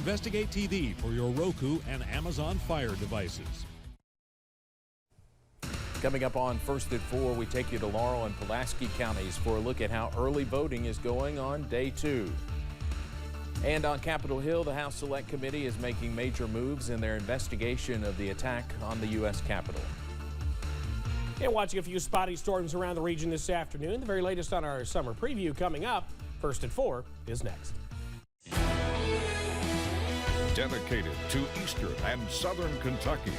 Investigate TV for your Roku and Amazon Fire devices. Coming up on First at 4, we take you to Laurel and Pulaski counties for a look at how early voting is going on day 2. And on Capitol Hill, the House Select Committee is making major moves in their investigation of the attack on the U.S. Capitol. And watching a few spotty storms around the region this afternoon. The very latest on our summer preview coming up. First at 4 is next. Dedicated to Eastern and Southern Kentucky,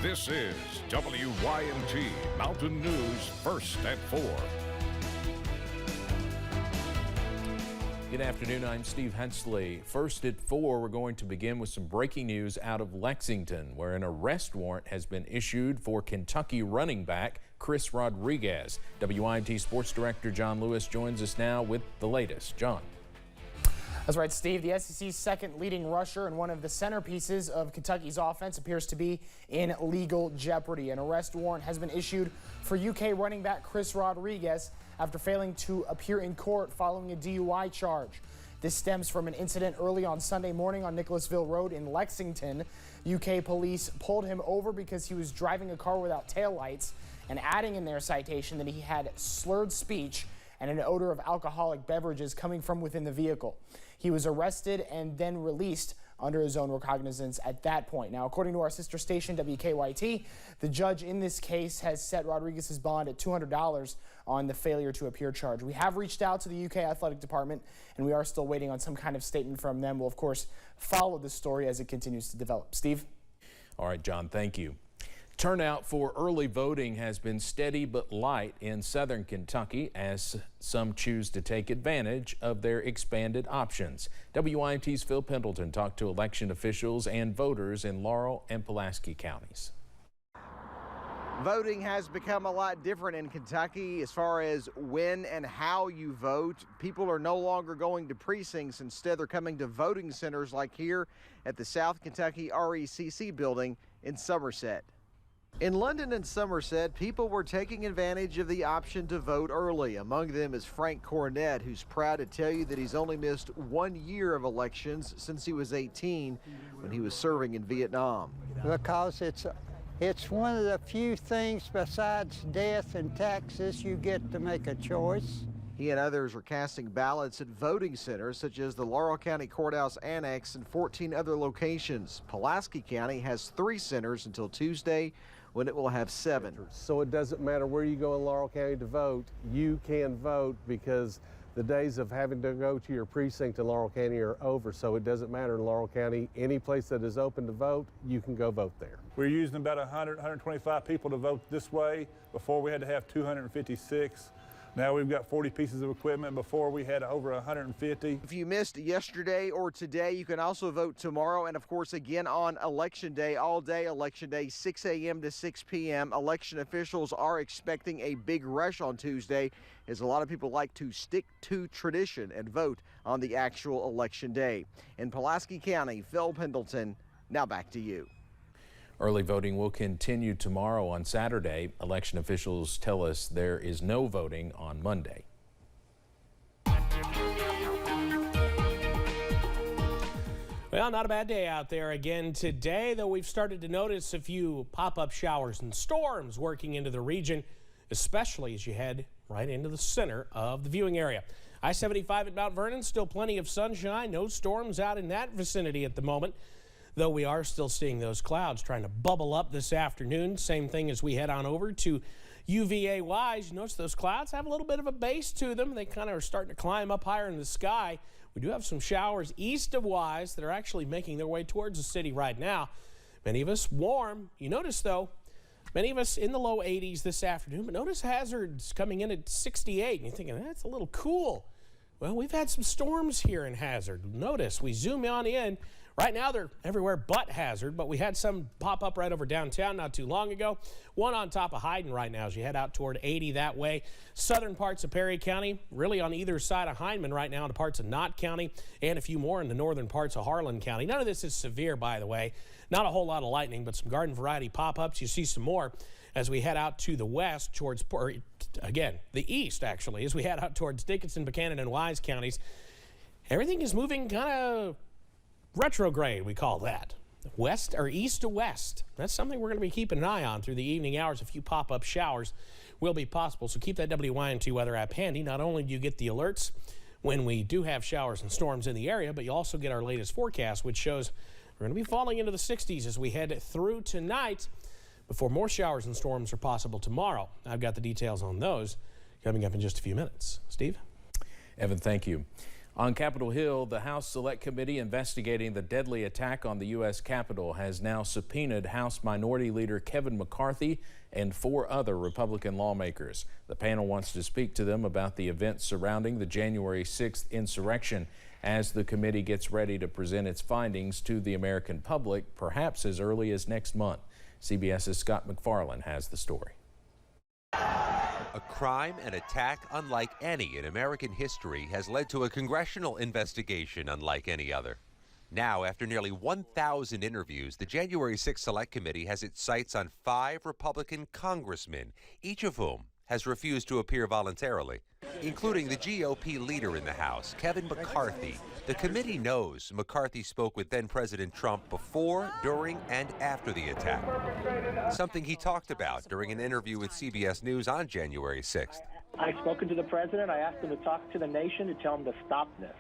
this is WYMT Mountain News First at 4. Good afternoon, I'm Steve Hensley. First at 4, we're going to begin with some breaking news out of Lexington, where an arrest warrant has been issued for Kentucky running back Chris Rodriguez. WYMT Sports Director John Lewis joins us now with the latest. John. That's right, Steve. The SEC's second leading rusher and one of the centerpieces of Kentucky's offense appears to be in legal jeopardy. An arrest warrant has been issued for UK running back Chris Rodriguez after failing to appear in court following a DUI charge. This stems from an incident early on Sunday morning on Nicholasville Road in Lexington. UK police pulled him over because he was driving a car without taillights and adding in their citation that he had slurred speech and an odor of alcoholic beverages coming from within the vehicle. He was arrested and then released under his own recognizance at that point. Now, according to our sister station, WKYT, the judge in this case has set Rodriguez's bond at $200 on the failure to appear charge. We have reached out to the UK Athletic Department, and we are still waiting on some kind of statement from them. We'll, of course, follow the story as it continues to develop. Steve? All right, John, thank you. Turnout for early voting has been steady but light in southern Kentucky as some choose to take advantage of their expanded options. WYMT's Phil Pendleton talked to election officials and voters in Laurel and Pulaski counties. Voting has become a lot different in Kentucky as far as when and how you vote. People are no longer going to precincts. Instead, they're coming to voting centers like here at the South Kentucky RECC building in Somerset. In London and Somerset, people were taking advantage of the option to vote early. Among them is Frank Cornett, who's proud to tell you that he's only missed 1 year of elections since he was 18 when he was serving in Vietnam. Because it's one of the few things besides death and taxes you get to make a choice. He and others are casting ballots at voting centers such as the Laurel County Courthouse Annex and 14 other locations. Pulaski County has 3 centers until Tuesday, when it will have 7. So it doesn't matter where you go in Laurel County to vote, you can vote because the days of having to go to your precinct in Laurel County are over. So it doesn't matter in Laurel County, any place that is open to vote, you can go vote there. We're using about 125 people to vote this way. Before we had to have 256. Now we've got 40 pieces of equipment. Before we had over 150. If you missed yesterday or today, you can also vote tomorrow and, of course, again on Election Day, all day Election Day, 6 a.m. to 6 p.m. Election officials are expecting a big rush on Tuesday as a lot of people like to stick to tradition and vote on the actual Election Day. In Pulaski County, Phil Pendleton, now back to you. Early voting will continue tomorrow on Saturday. Election officials tell us there is no voting on Monday. Well, not a bad day out there again today, though we've started to notice a few pop-up showers and storms working into the region, especially as you head right into the center of the viewing area. I-75 at Mount Vernon, still plenty of sunshine, no storms out in that vicinity at the moment. Though we are still seeing those clouds trying to bubble up this afternoon. Same thing as we head on over to UVA-wise. You notice those clouds have a little bit of a base to them. They kind of are starting to climb up higher in the sky. We do have some showers east of Wise that are actually making their way towards the city right now. Many of us warm. You notice, though, many of us in the low 80s this afternoon. But notice hazards coming in at 68. And you're thinking, that's a little cool. Well, we've had some storms here in Hazard. Notice we zoom on in. Right now, they're everywhere but Hazard, but we had some pop up right over downtown not too long ago. One on top of Hyden right now as you head out toward 80 that way. Southern parts of Perry County, really on either side of Hindman right now into parts of Knott County, and a few more in the northern parts of Harlan County. None of this is severe, by the way. Not a whole lot of lightning, but some garden variety pop-ups. You see some more as we head out to the west towards, again, the east, actually, as we head out towards Dickinson, Buchanan, and Wise counties. Everything is moving kind of Retrograde, we call that. West or east to west. That's something we're going to be keeping an eye on through the evening hours. A few pop-up showers will be possible, so keep that WYNT weather app handy. Not only do you get the alerts when we do have showers and storms in the area, but you also get our latest forecast, which shows we're going to be falling into the 60s as we head through tonight before more showers and storms are possible tomorrow. I've got the details on those coming up in just a few minutes. Steve? Evan, thank you. On Capitol Hill, the House Select Committee investigating the deadly attack on the U.S. Capitol has now subpoenaed House Minority Leader Kevin McCarthy and 4 other Republican lawmakers. The panel wants to speak to them about the events surrounding the January 6th insurrection as the committee gets ready to present its findings to the American public, perhaps as early as next month. CBS's Scott McFarland has the story. A crime and attack unlike any in American history has led to a congressional investigation unlike any other. Now, after nearly 1,000 interviews, the January 6th Select Committee has its sights on 5 Republican congressmen, each of whom has refused to appear voluntarily, including the GOP leader in the House, Kevin McCarthy. The committee knows McCarthy spoke with then-President Trump before, during, and after the attack, something he talked about during an interview with CBS News on January 6th. I've spoken to the president. I asked him to talk to the nation to tell him to stop this.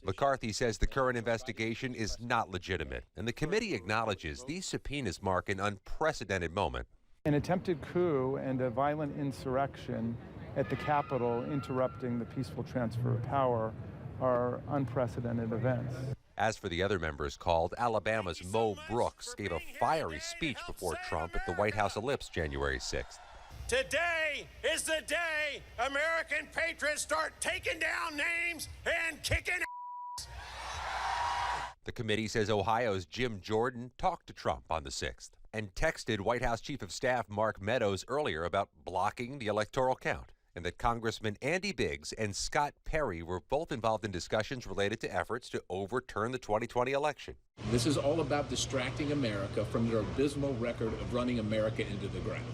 McCarthy says the current investigation is not legitimate, and the committee acknowledges these subpoenas mark an unprecedented moment. An attempted coup and a violent insurrection at the Capitol interrupting the peaceful transfer of power are unprecedented events. As for the other members called, Alabama's Mo Brooks gave a fiery speech before Trump at the White House Ellipse January 6th. Today is the day American patriots start taking down names and kicking ass. The committee says Ohio's Jim Jordan talked to Trump on the 6th and texted White House Chief of Staff Mark Meadows earlier about blocking the electoral count, and that Congressman Andy Biggs and Scott Perry were both involved in discussions related to efforts to overturn the 2020 election. This is all about distracting America from their abysmal record of running America into the ground.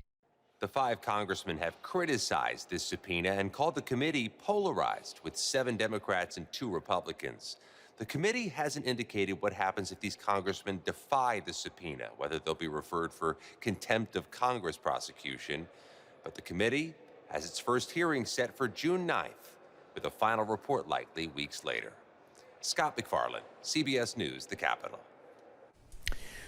The 5 congressmen have criticized this subpoena and called the committee polarized, with 7 Democrats and 2 Republicans. The committee hasn't indicated what happens if these congressmen defy the subpoena, whether they'll be referred for contempt of Congress prosecution. But the committee has its first hearing set for June 9th, with a final report likely weeks later. Scott McFarland, CBS News, the Capitol.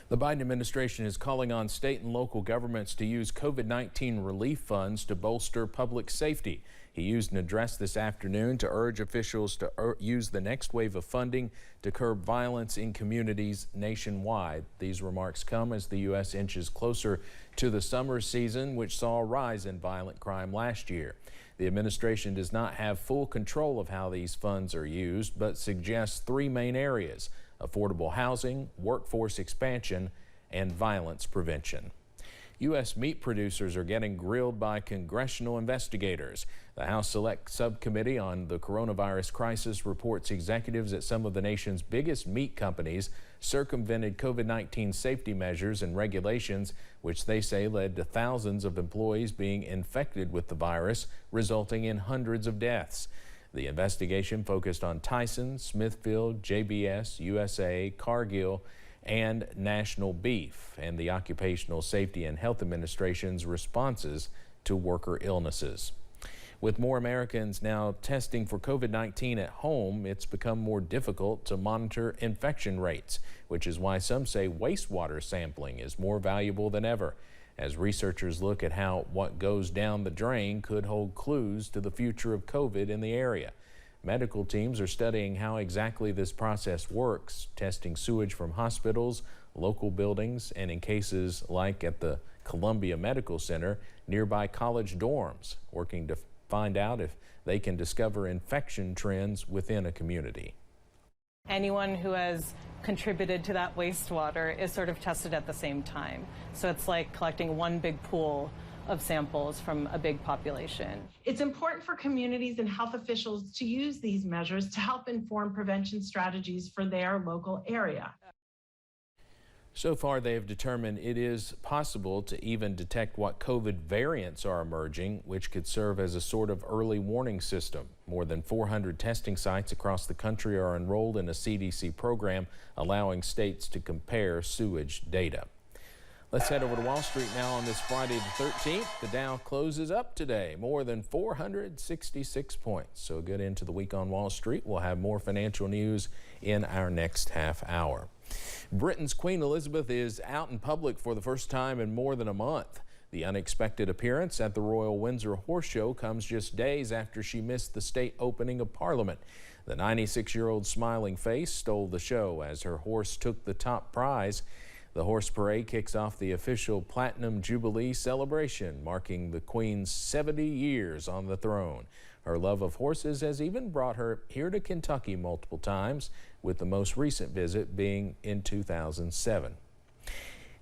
The Biden administration is calling on state and local governments to use COVID-19 relief funds to bolster public safety. He used an address this afternoon to urge officials to use the next wave of funding to curb violence in communities nationwide. These remarks come as the U.S. inches closer to the summer season, which saw a rise in violent crime last year. The administration does not have full control of how these funds are used, but suggests 3 main areas: affordable housing, workforce expansion, and violence prevention. U.S. meat producers are getting grilled by congressional investigators. The House Select Subcommittee on the Coronavirus Crisis reports executives at some of the nation's biggest meat companies circumvented COVID-19 safety measures and regulations, which they say led to thousands of employees being infected with the virus, resulting in hundreds of deaths. The investigation focused on Tyson, Smithfield, JBS, USA, Cargill, and National Beef, and the Occupational Safety and Health Administration's responses to worker illnesses. With more Americans now testing for COVID-19 at home, it's become more difficult to monitor infection rates, which is why some say wastewater sampling is more valuable than ever, as researchers look at how what goes down the drain could hold clues to the future of COVID in the area. Medical teams are studying how exactly this process works, testing sewage from hospitals, local buildings, and in cases like at the Columbia Medical Center, nearby college dorms, working to find out if they can discover infection trends within a community. Anyone who has contributed to that wastewater is sort of tested at the same time. So it's like collecting one big pool of samples from a big population. It's important for communities and health officials to use these measures to help inform prevention strategies for their local area. So far, they have determined it is possible to even detect what COVID variants are emerging, which could serve as a sort of early warning system. More than 400 testing sites across the country are enrolled in a CDC program allowing states to compare sewage data. Let's head over to Wall Street now on this Friday the 13th. The Dow closes up today, more than 466 points. So a good end to the week on Wall Street. We'll have more financial news in our next half hour. Britain's Queen Elizabeth is out in public for the first time in more than a month. The unexpected appearance at the Royal Windsor Horse Show comes just days after she missed the state opening of Parliament. The 96-year-old smiling face stole the show as her horse took the top prize. The horse parade kicks off the official Platinum Jubilee celebration, marking the Queen's 70 years on the throne. Her love of horses has even brought her here to Kentucky multiple times, with the most recent visit being in 2007.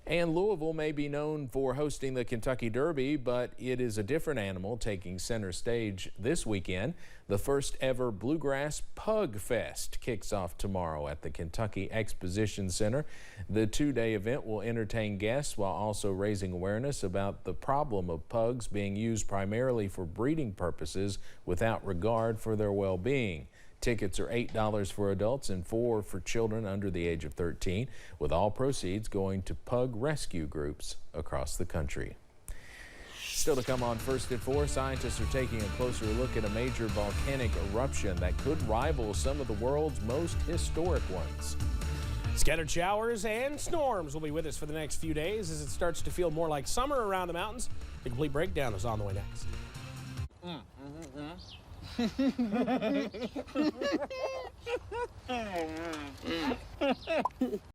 And Louisville may be known for hosting the Kentucky Derby, but it is a different animal taking center stage this weekend. The first ever Bluegrass Pug Fest kicks off tomorrow at the Kentucky Exposition Center. The two-day event will entertain guests while also raising awareness about the problem of pugs being used primarily for breeding purposes without regard for their well-being. Tickets are $8 for adults and $4 for children under the age of 13, with all proceeds going to pug rescue groups across the country. Still to come on First at 4, scientists are taking a closer look at a major volcanic eruption that could rival some of the world's most historic ones. Scattered showers and storms will be with us for the next few days as it starts to feel more like summer around the mountains. The complete breakdown is on the way next.